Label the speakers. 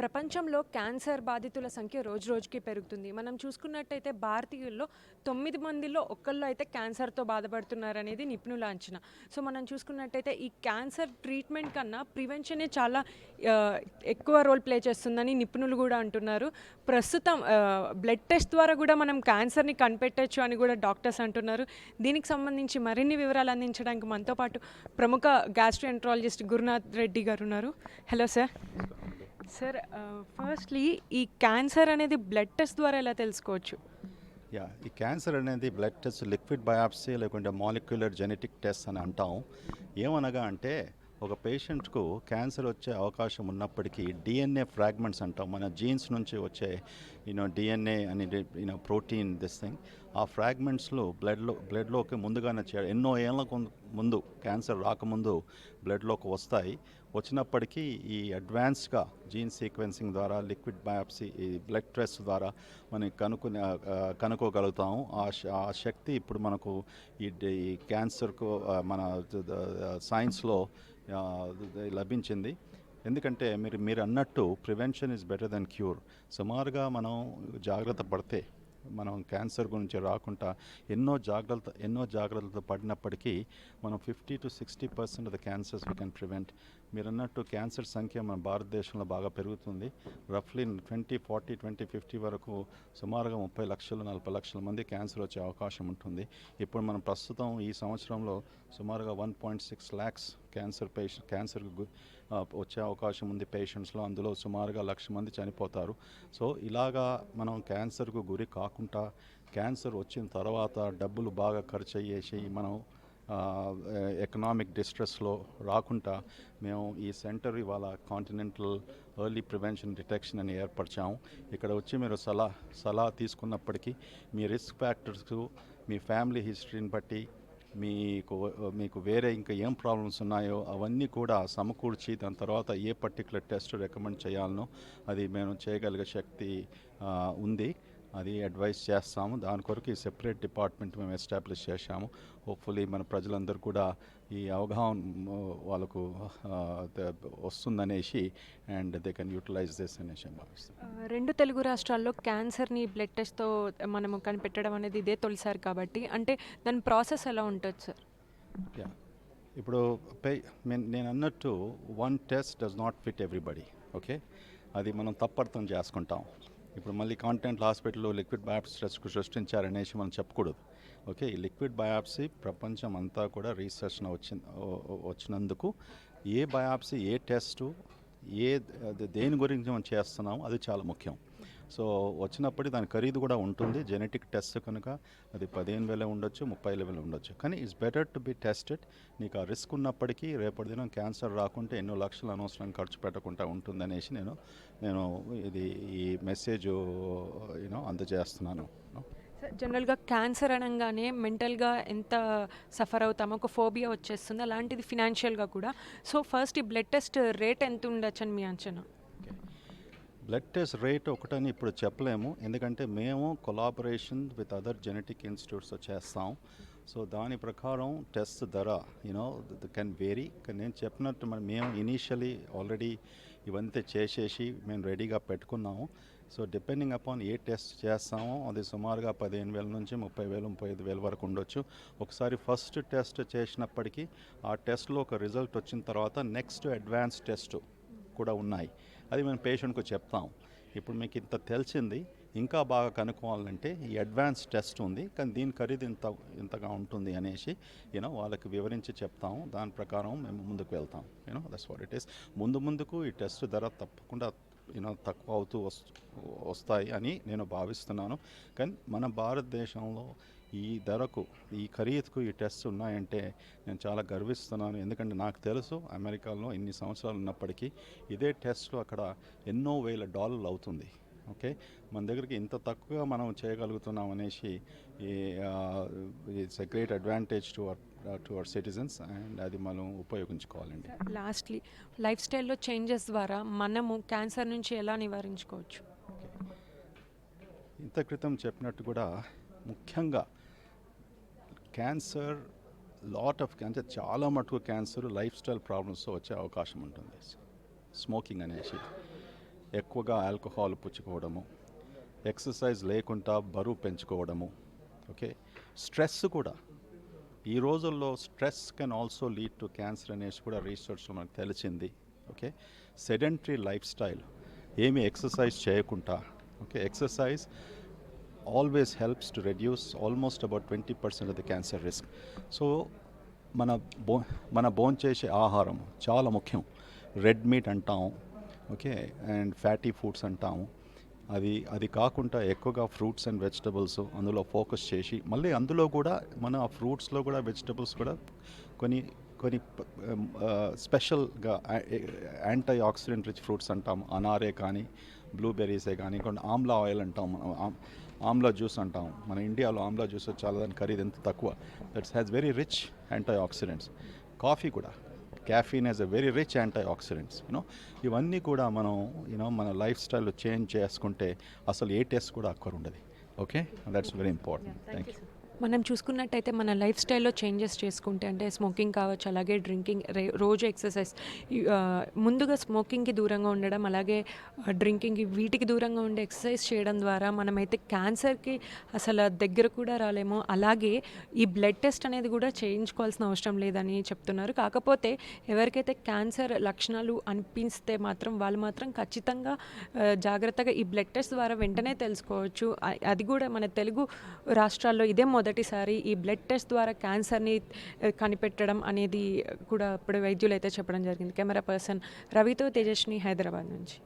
Speaker 1: ప్రపంచంలో క్యాన్సర్ బాధితుల సంఖ్య రోజురోజుకి పెరుగుతుంది. మనం చూసుకున్నట్టయితే భారతీయుల్లో 9 మందిలో ఒకళ్ళు అయితే క్యాన్సర్‌తో బాధపడుతున్నారనేది నిపుణుల అంచనా. సో, మనం చూసుకున్నట్టయితే ఈ క్యాన్సర్ ట్రీట్మెంట్ కన్నా ప్రివెన్షనే చాలా ఆహ్, ఎక్కువ రోల్ ప్లే చేస్తుందని నిపుణులు గూడా అంటున్నారు. ప్రస్తుతం బ్లడ్ టెస్ట్ ద్వారా గూడా మనం క్యాన్సర్‌ని కనిపెట్టొచ్చు అని గూడా డాక్టర్స్ అంటున్నారు. దీనికి సంబంధించి మరిన్ని వివరాలు అందించడానికి మనతో పాటు ప్రముఖ గ్యాస్ట్రోఎంట్రాలజిస్ట్ గురునాథ్ రెడ్డి గారున్నారు. Hello sir. సార్, ఫస్ట్‌లీ ఈ క్యాన్సర్ అనేది బ్లడ్ టెస్ట్ ద్వారా ఎలా తెలుసుకోవచ్చు?
Speaker 2: ఈ క్యాన్సర్ అనేది బ్లడ్ టెస్ట్, లిక్విడ్ బయాప్సీ లేకుంటే మాలిక్యులర్ జెనెటిక్ టెస్ట్ అని అంటాం. ఏమనగా అంటే ఒక పేషెంట్కు క్యాన్సర్ వచ్చే అవకాశం ఉన్నప్పటికీ డిఎన్ఏ ఫ్రాగ్మెంట్స్ అంటాం, మన జీన్స్ నుంచి వచ్చే డిఎన్ఏ అని ప్రోటీన్ దిస్ థింగ్, ఆ ఫ్రాగ్మెంట్స్లో బ్లడ్లోకి ముందుగానే ఎన్నో ఏళ్ళకు ముందు క్యాన్సర్ రాకముందు బ్లడ్లోకి వస్తాయి. వచ్చినప్పటికీ ఈ అడ్వాన్స్గా జీన్ సీక్వెన్సింగ్ ద్వారా, లిక్విడ్ బయాప్సీ, ఈ బ్లడ్ టెస్ట్ ద్వారా మనం కనుక్కోగలుగుతాము. ఆ శక్తి ఇప్పుడు మనకు ఈ క్యాన్సర్కు మన సైన్స్లో లభించింది. ఎందుకంటే మీరు అన్నట్టు prevention is better than cure. సుమారుగా మనం జాగ్రత్త పడితే మనం క్యాన్సర్ గురించి రాకుండా ఎన్నో జాగ్రత్తలు పడినప్పటికీ మనం 50-60% of the cancers we can prevent. మీరు అన్నట్టు క్యాన్సర్ సంఖ్య మన భారతదేశంలో బాగా పెరుగుతుంది. రఫ్లీ 2050 వరకు సుమారుగా 30 లక్షలు 40 లక్షల మంది క్యాన్సర్ వచ్చే అవకాశం ఉంటుంది. ఇప్పుడు మనం ప్రస్తుతం ఈ సంవత్సరంలో సుమారుగా 1.6 lakhs క్యాన్సర్ వచ్చే అవకాశం ఉంది పేషెంట్స్లో. అందులో సుమారుగా 1,00,000 మంది చనిపోతారు. సో ఇలాగా మనం క్యాన్సర్కు గురి కాకుండా, క్యాన్సర్ వచ్చిన తర్వాత డబ్బులు బాగా ఖర్చు అయ్యేసి మనం ఎకనామిక్ డిస్ట్రెస్లో రాకుండా మేము ఈ సెంటర్ ఇవాళ కాంటినెంటల్ ఎర్లీ ప్రివెన్షన్ డిటెక్షన్ అని ఏర్పరిచాము. ఇక్కడ వచ్చి మీరు సలహా తీసుకున్నప్పటికీ మీ రిస్క్ ఫ్యాక్టర్స్, మీ ఫ్యామిలీ హిస్టరీని బట్టి మీకు వేరే ఇంకా ఏం ప్రాబ్లమ్స్ ఉన్నాయో అవన్నీ కూడా సమకూర్చి దాని తర్వాత ఏ పర్టికులర్ టెస్ట్ రికమెండ్ చేయాలనో అది మేము చేయగలిగే శక్తి ఉంది. అది అడ్వైస్ చేస్తాము. దాని కొరకు ఈ సెపరేట్ డిపార్ట్మెంట్ మేము ఎస్టాబ్లిష్ చేశాము. హోప్ఫుల్లీ మన ప్రజలందరూ కూడా ఈ అవగాహన వాళ్ళకు వస్తుందనేసి and they can utilise this అనేసి భావిస్తాం.
Speaker 1: 2 తెలుగు రాష్ట్రాల్లో క్యాన్సర్‌ని బ్లడ్ టెస్ట్‌తో మనము కనిపెట్టడం అనేది ఇదే తొలిసారి కాబట్టి, అంటే దాని ప్రాసెస్ ఎలా ఉంటది సార్?
Speaker 2: ఇప్పుడు నేను అన్నట్టు one test does not fit everybody. Okay, అది మనం తప్పర్థం చేసుకుంటాం. ఇప్పుడు మళ్ళీ కాంటినెంటల్ హాస్పిటల్లో లిక్విడ్ బయాప్సీ టెస్ట్ సృష్టించారనేసి మనం చెప్పకూడదు. ఓకే, ఈ లిక్విడ్ బయాప్సీ ప్రపంచం అంతా కూడా రీసెర్చ్న వచ్చినందుకు ఏ బయాప్సీ, ఏ టెస్టు, దేని గురించి మనం చేస్తున్నాము అది చాలా ముఖ్యం. సో వచ్చినప్పటికీ దాని ఖరీదు కూడా ఉంటుంది. జెనెటిక్ టెస్ట్ కనుక అది 15,000 ఉండొచ్చు, 30,000 ఉండొచ్చు. కానీ it's better to be tested. నీకు ఆ రిస్క్ ఉన్నప్పటికీ రేపటి దినం క్యాన్సర్ రాకుంటే ఎన్నో లక్షలు అనవసరం ఖర్చు పెట్టకుండా ఉంటుందనేసి నేను ఈ మెసేజ్ అందజేస్తున్నాను.
Speaker 1: జనరల్‌గా క్యాన్సర్ అనంగానే మెంటల్‌గా ఎంత సఫర్ అవుతామో, ఒక ఫోబియా వచ్చేస్తుంది. అలాంటిది ఫినాన్షియల్‌గా కూడా. సో ఫస్ట్ ఈ బ్లడ్ టెస్ట్ రేట్ ఎంత ఉండొచ్చని మీ అంచనా?
Speaker 2: బ్లడ్ టెస్ట్ రేట్ ఒకటని ఇప్పుడు చెప్పలేము. ఎందుకంటే మేము కొలాబరేషన్ విత్ అదర్ జెనెటిక్ ఇన్స్టిట్యూట్స్తో చేస్తాం. సో దాని ప్రకారం టెస్ట్ ధర కెన్ వేరీ. నేను చెప్పినట్టు మేము ఇనీషియలీ ఆల్రెడీ ఇవంతా చేసేసి మేము రెడీగా పెట్టుకున్నాము. సో డిపెండింగ్ అపాన్ ఏ టెస్ట్ చేస్తామో అది సుమారుగా 15,000 నుంచి 30,000, 35,000 వరకు ఉండొచ్చు. ఒకసారి ఫస్ట్ టెస్ట్ చేసినప్పటికీ ఆ టెస్ట్లో ఒక రిజల్ట్ వచ్చిన తర్వాత నెక్స్ట్ అడ్వాన్స్ టెస్ట్ కూడా ఉన్నాయి. అది మేము పేషెంట్కు చెప్తాం. ఇప్పుడు మీకు ఇంత తెలిసింది, ఇంకా బాగా కనుక్కోవాలంటే ఈ అడ్వాన్స్ టెస్ట్ ఉంది, కానీ దీని ఖరీదు ఇంతగా ఉంటుంది అనేసి వాళ్ళకి వివరించి చెప్తాము. దాని ప్రకారం మేము ముందుకు వెళ్తాం. That's what it is. ముందుకు ఈ టెస్ట్ ధర తప్పకుండా తక్కువ అవుతూ వస్తాయి అని నేను భావిస్తున్నాను. కానీ మన భారతదేశంలో ఈ ధరకు, ఈ ఖరీదుకు ఈ టెస్ట్ ఉన్నాయంటే నేను చాలా గర్విస్తున్నాను. ఎందుకంటే నాకు తెలుసు అమెరికాలో ఇన్ని సంవత్సరాలు ఉన్నప్పటికీ ఇదే టెస్ట్లో అక్కడ ఎన్నో $1,000 అవుతుంది. ఓకే, మన దగ్గరికి ఇంత తక్కువగా మనం చేయగలుగుతున్నాం అనేసి it's a great advantage to our citizens and అది మనం ఉపయోగించుకోవాలండి.
Speaker 1: లాస్ట్‌లీ లైఫ్ స్టైల్‌లో చేంజెస్ ద్వారా మనము క్యాన్సర్ నుంచి ఎలా నివారించుకోవచ్చు?
Speaker 2: ఇంత క్రితం చెప్పినట్టు కూడా ముఖ్యంగా క్యాన్సర్ అంటే చాలా మటుకు క్యాన్సర్ లైఫ్ స్టైల్ ప్రాబ్లమ్స్తో వచ్చే అవకాశం ఉంటుంది. స్మోకింగ్ అనేసి ఎక్కువగా ఆల్కహాల్ పుచ్చుకోవడము, ఎక్సర్సైజ్ లేకుండా బరువు పెంచుకోవడము, ఓకే, స్ట్రెస్ కూడా. ఈ రోజుల్లో stress can also lead to cancer అనేసి కూడా రీసెర్చ్లో మనకు తెలిసింది. ఓకే, సెడెంటరీ లైఫ్ స్టైల్, ఏమి ఎక్సర్సైజ్ చేయకుండా, okay, exercise always helps to reduce almost about 20% of the cancer risk. So మన భోంచేసే ఆహారం చాలా ముఖ్యం. రెడ్ మీట్ అంటాం, ఓకే, అండ్ ఫ్యాటీ ఫుడ్స్ అంటాము. అది కాకుండా ఎక్కువగా ఫ్రూట్స్ అండ్ వెజిటబుల్స్ అందులో ఫోకస్ చేసి, మళ్ళీ అందులో కూడా మన ఫ్రూట్స్లో కూడా వెజిటబుల్స్ కూడా కొన్ని కొన్ని స్పెషల్గా యాంటీ ఆక్సిడెంట్ రిచ్ ఫ్రూట్స్ అంటాం. అనారే కానీ, బ్లూబెర్రీసే కానీ, కొన్ని ఆమ్లా ఆయిల్ అంటాం, మనం ఆమ్లా జ్యూస్ అంటాం. మన ఇండియాలో ఆమ్లా జ్యూస్ చాలా దాని ఖరీదు ఎంత తక్కువ. That's has very rich antioxidants. Coffee కూడా, caffeine has a very rich antioxidants, ఇవన్నీ కూడా మనం మన లైఫ్ స్టైల్లో చేంజ్ చేసుకుంటే అసలు ఏ టెస్ట్ కూడా అక్కరుండదు. Okay, that's very important. Thank you.
Speaker 1: మనం చూసుకున్నట్టయితే మన లైఫ్ స్టైల్లో చేంజెస్ చేసుకుంటే, అంటే స్మోకింగ్ కావచ్చు, అలాగే డ్రింకింగ్, రోజు ఎక్సర్సైజ్, ముందుగా స్మోకింగ్కి దూరంగా ఉండడం, అలాగే డ్రింకింగ్, వీటికి దూరంగా ఉండి ఎక్సర్సైజ్ చేయడం ద్వారా మనమైతే క్యాన్సర్కి అసలు దగ్గర కూడా రాలేము. అలాగే ఈ బ్లడ్ టెస్ట్ అనేది కూడా చేయించుకోవాల్సిన అవసరం లేదని చెప్తున్నారు. కాకపోతే ఎవరికైతే క్యాన్సర్ లక్షణాలు అనిపిస్తే మాత్రం వాళ్ళు మాత్రం ఖచ్చితంగా జాగ్రత్తగా ఈ బ్లడ్ టెస్ట్ ద్వారా వెంటనే తెలుసుకోవచ్చు. అది కూడా మన తెలుగు రాష్ట్రాల్లో ఇదే మొదటిసారి ఈ బ్లడ్ టెస్ట్ ద్వారా క్యాన్సర్ని కనిపెట్టడం అనేది కూడా ఇప్పుడు వైద్యులు అయితే చెప్పడం జరిగింది. కెమెరా పర్సన్ రవితో తేజస్ని, హైదరాబాద్ నుంచి.